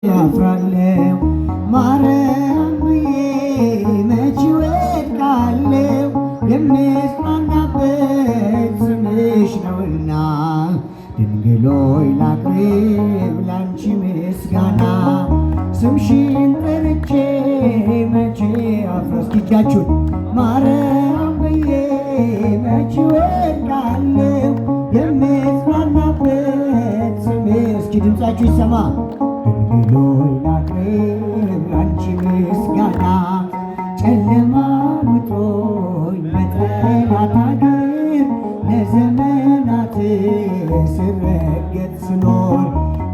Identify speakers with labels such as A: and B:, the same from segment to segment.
A: ያፍራለው ማርያም ብዬ መች ወድቃለው የምጽናናበት ስምሽ ነውና ድንግል ሆይ ላቅርብ ላንቺ ምስጋና ስምሽን ጠርቼ መቼ አፍረስ እጃችሁን ማርያም ብዬ መች ወድቃለው የምጽናናበት ስምሽ እስኪ ድምፃችሁ ይሰማ ድንግል ላቅርብ ላንቺ ምስጋና ጨለማ ውጦኝ በጠላት አገር ለዘመናት ስረገጥ ስኖር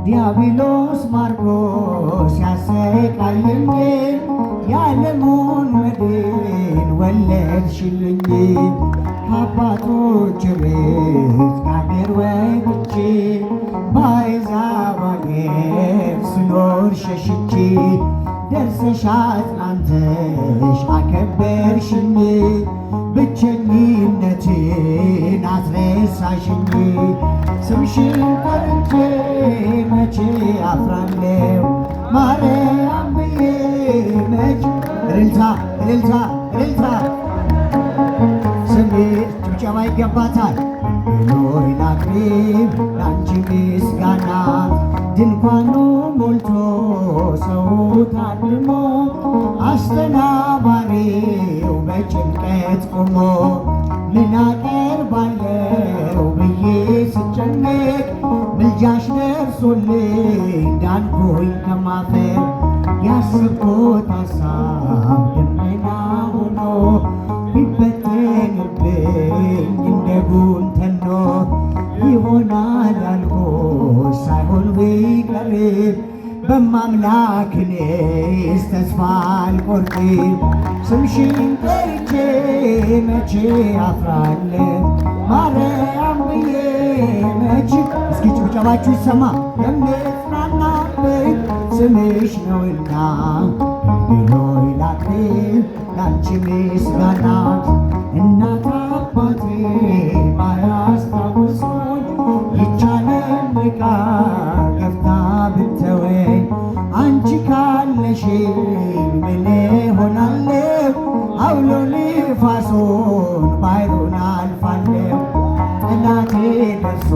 A: ዲያብሎስ ማርኮስ ያሰቃየኝ የዓለሙን መድን ወለድሽልኝ ከአባቶች ቤት ከአገር ወጥቼ በአሕዛብ አገር ስኖር ሸሽቼ ደርሰሽ አጽናንተሽ አከበርሽኝ ብቸኝነትን አስረሳሽኝ ስምሽን ጠርቼ መቼ አፍራለው ማርያም ብዬ መች እልልታ እልልታ እልልታ ስምሽ ጭብጨባ ይገባታል ሆይ ላቅርብ ላንቺ ምስጋና ድንኳኑ ሞልቶ ሰው ታድሞ አስተናባሪው በጭንቀት ቆሞ ምን አቀርባለው ብዬ ስጨነቅ ምልጃሽ ደርሶልኝ ዳንኩኝ ከማፈር ያሰብኩት ሐሳብ ደመና ሆኖ ቢበተንብኝ እንደ ጉም ተኖ ይሆናል ያልኩት ሳይሆን ቢቀርብ በማምላክ እኔስ ተስፋ አልቆርጥም ስምሽን ጠርቼ መቼ አፍራለሁ ማርያም ብዬ መች እስኪ ጭብጨባችሁ ይሰማ የምጽናናበት ስምሽ ነውና ድንግል ሆይ ላቅርብ ላንቺ ምስጋና እናት አባቴ ባያስታውሱኝ ይቻለን ንቃ ገፍታ ብትተወኝ አንቺ ካለሽኝ ምን ሆናለሁ አውሎ ንፋሱን ባሕሩን አልፋለሁ ጠላቴ ደርሶ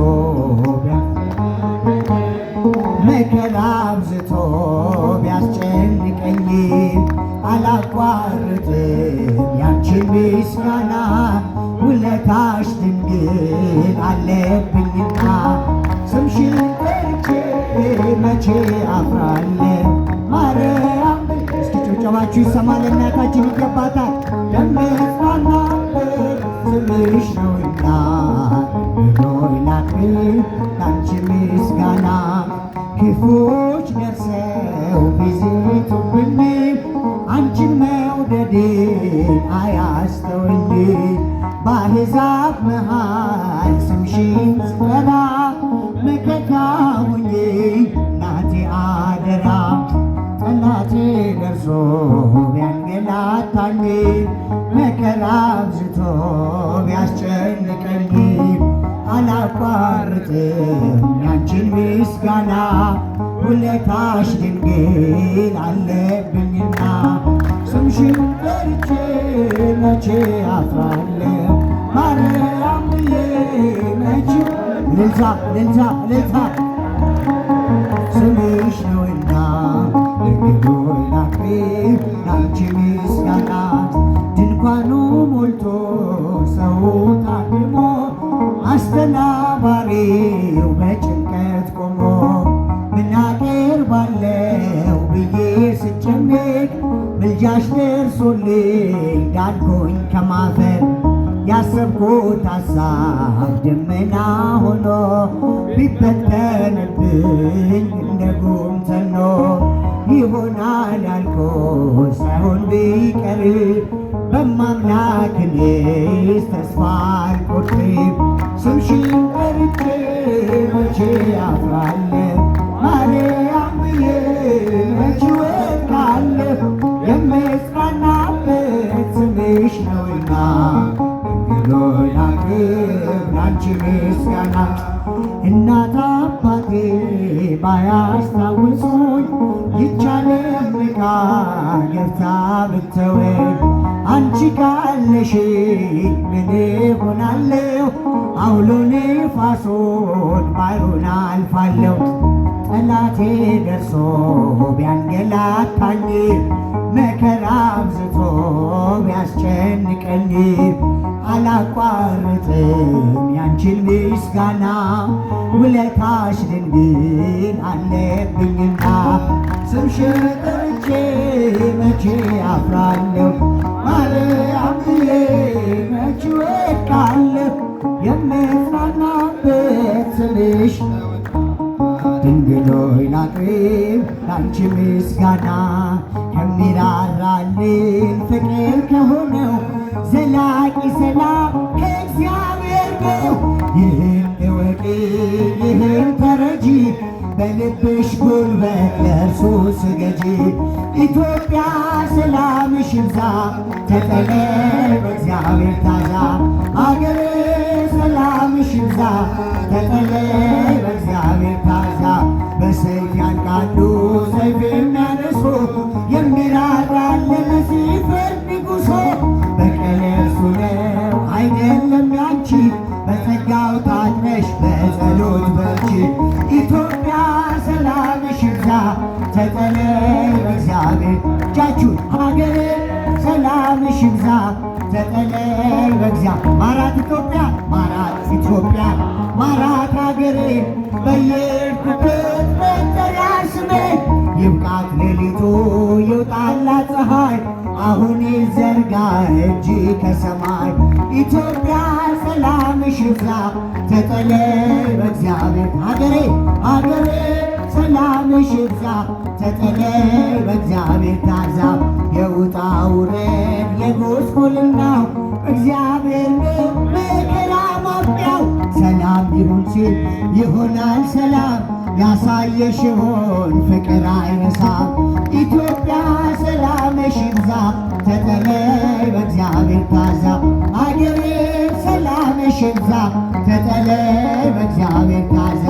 A: መከራ አብዝቶ ቢያስጨንቀኝ አላቋርጥም ያንቺን ምስጋና ውለታሽ ድንግል አለብኝና ስምሽን ጠርቼ መቼ አፍራለሁ ማርያም እስኪ ጭብጨባችሁ ይሰማ ለእናታችን ይገባታል የምጽናናበት ስምሽ ነውና ሆይ ላቅርብ ላንቺ ምስጋና ክፉዎች ደርሰው ቢዝቱብኝ አንቺን መውደዴን አያስተውኝ በአሕዛብ መሃል ስምሽን ስጠራ መከታ ሁኜ እናቴ አደራ ጠላቴ ደርሶ ቢያንገላታኝ መከራ አብዝቶ ቢያስጨንቀኝ አላቋርጥም ያንቺን ምስጋና ውለታሽ ድንግል አለብኝና ስምሽን ጠርቼ መቼ አፍራለሁ ማርያም ብዬ መች እልልታ እልልታ እልልታ ስምሽ ነውና ድንግል ሆይ ላቅርብ ላንቺ ምስጋና ድንኳኑ ሞልቶ ሰው ታድሞ አስተናባሪው በጭንቀት ቆሞ ምን አቀርባለው ብዬ ስጨነቅ ምልጃሽ ደርሶልኝ ዳንኩኝ ከማፈር ያሰብኩት ሐሳብ ደመና ሆኖ ቢበተንብኝ እንደ ጉም ተኖ ይሆናል ያልኩት ሳይሆን ቢቀር በማምላክ እኔስ ተስፋ አልቆርጥም ስምሽን ጠርቼ መቼ አፍራለሁ ማርያም ብዬ መች ወድቃለሁ የምጽናናበት ስምሽ ነውና ድንግል ሆይ ላቅርብ ላንቺ ምስጋና እናት አባቴ ባያስታውሱኝ ርቃ ገብታ ብትተወኝ አንቺ ካለሽ ምን እሆናለሁ? አውሎ ነፋሱን ባሕሩን አልፋለሁ። ጠላቴ ደርሶ ቢያንገላታኝ መከራ አብዝቶ ቢያስጨንቀኝ አላቋርጥም ያንቺን ምስጋና ውለታሽ ድንግል አለብኝና ስምሽን ጠርቼ መቼ አፍራለሁ? ማርያም ብዬ መቼ ወድቃለሁ? የምጽናናበት ስምሽ ድንግል ሆይ ላቅርብ ላንቺ ምስጋና ከሚራራልን ፍቅር ከሆነው ዘላቂ ሰላም ከእግዚአብሔር ነው። ይህን እወቂ ይህን ተረጂ በልብሽ ጉልበት ለእርሱ ስገጂ። ኢትዮጵያ ሰላምሽ ይብዛ ተጠለይ በእግዚአብሔር ታዛ። አገሬ ሰላምሽ ይብዛ ተጠለይ በእግዚአብሔር ታዛ። በሰይፍ ያልቃሉ ሰይፍ የሚያነሱ የሚራራልን ሲፈርድ ንጉሡ። በቀል የእርሱ ነው አይደለም ያንቺ በጸጋው ታጥነሽ በጸሎት በርቺ። ኢትዮጵያ ሰላምሽ ይብዛ ተጠለይ በእግዚአብሔር እጃችሁን። ሀገሬ ሰላምሽ ይብዛ ተጠለይ በእግዚአብሔር። ማራት ኢትዮጵያ ማራት ኢትዮጵያ ማራት ሀገሬ በየሄድኩበት መጠሪያ ስሜ። ይብቃት ሌሊቱ ይውጣላት ፀሐይ አሁን ይዘርጋ እጅ ከሰማይ። ኢትዮጵያ ሰላምሽ ይብዛ ተጠለይ በእግዚአብሔር። ሀገሬ ሀገሬ ሰላምሽ ይብዛ ተጠለይ በእግዚአብሔር ታዛ። የውጣ ውረድ የጎስቆልናው እግዚአብሔር ነው መከራ ማብቂያው። ሰላም ይሁን ሲል ይሆናል ሰላም ያሳየሽውን ፍቅር አይነሳም። ኢትዮጵያ ሰላምሽ ይብዛ ተጠለይ በእግዚአብሔር ታዛ። አገሬ ሰላምሽ ይብዛ ተጠለይ በእግዚአብሔር ታዛ።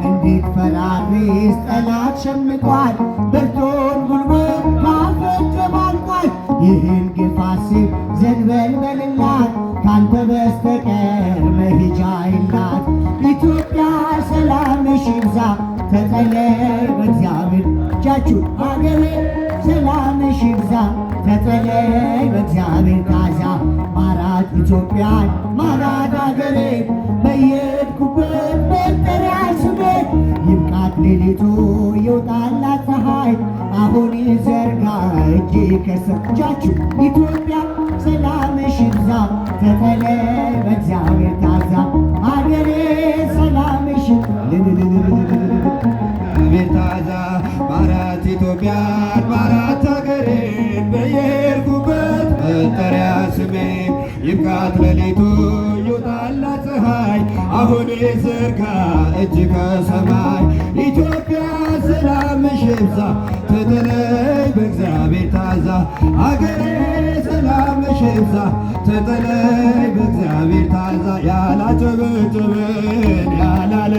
A: እንዲትፈራሪስ ጠላት ሸምቋል ብርቱን ጉልበት ካፈር ተማልቋል። ይህን ግፍ አስብ ዘንበል በልላት ካንተ በስተቀር መሄጃ የላት። ኢትዮጵያ ሰላምሽ ይብዛ ተጠለይ በእግዚአብሔር እጃችሁ። ሀገሬ ሰላምሽ ይብዛ ተጠለይ በእግዚአብሔር ታዛ። ማራት ኢትዮጵያን ማራት ሀገሬ በየሄድኩበት መጠሪያ ስሜ። ይብቃት ሌሊቱ ይውጣላት ፀሐይ አሁን ይዘርጋ እጅ ከሰጃችሁ። ኢትዮጵያ ሰላምሽ ይብዛ ተጠለይ በእግዚአብሔር ታዛ። ሀገሬ ሰላምሽ
B: ቤታዛ ማራት ኢትዮጵያን ማራት ሀገሬን በየሄድኩበት መጠሪያ ስሜ። ይብቃት ሌሊቱ ይውጣላት ፀሐይ አሁን ይዘርጋ እጅ ከሰማይ። ኢትዮጵያ ሰላምሽ ይብዛ ተጠለይ በእግዚአብሔር ታዛ። ሀገሬ ሰላምሽ ይብዛ ተጠለይ በእግዚአብሔር ታዛ። ያላጨበጨበን ያላለ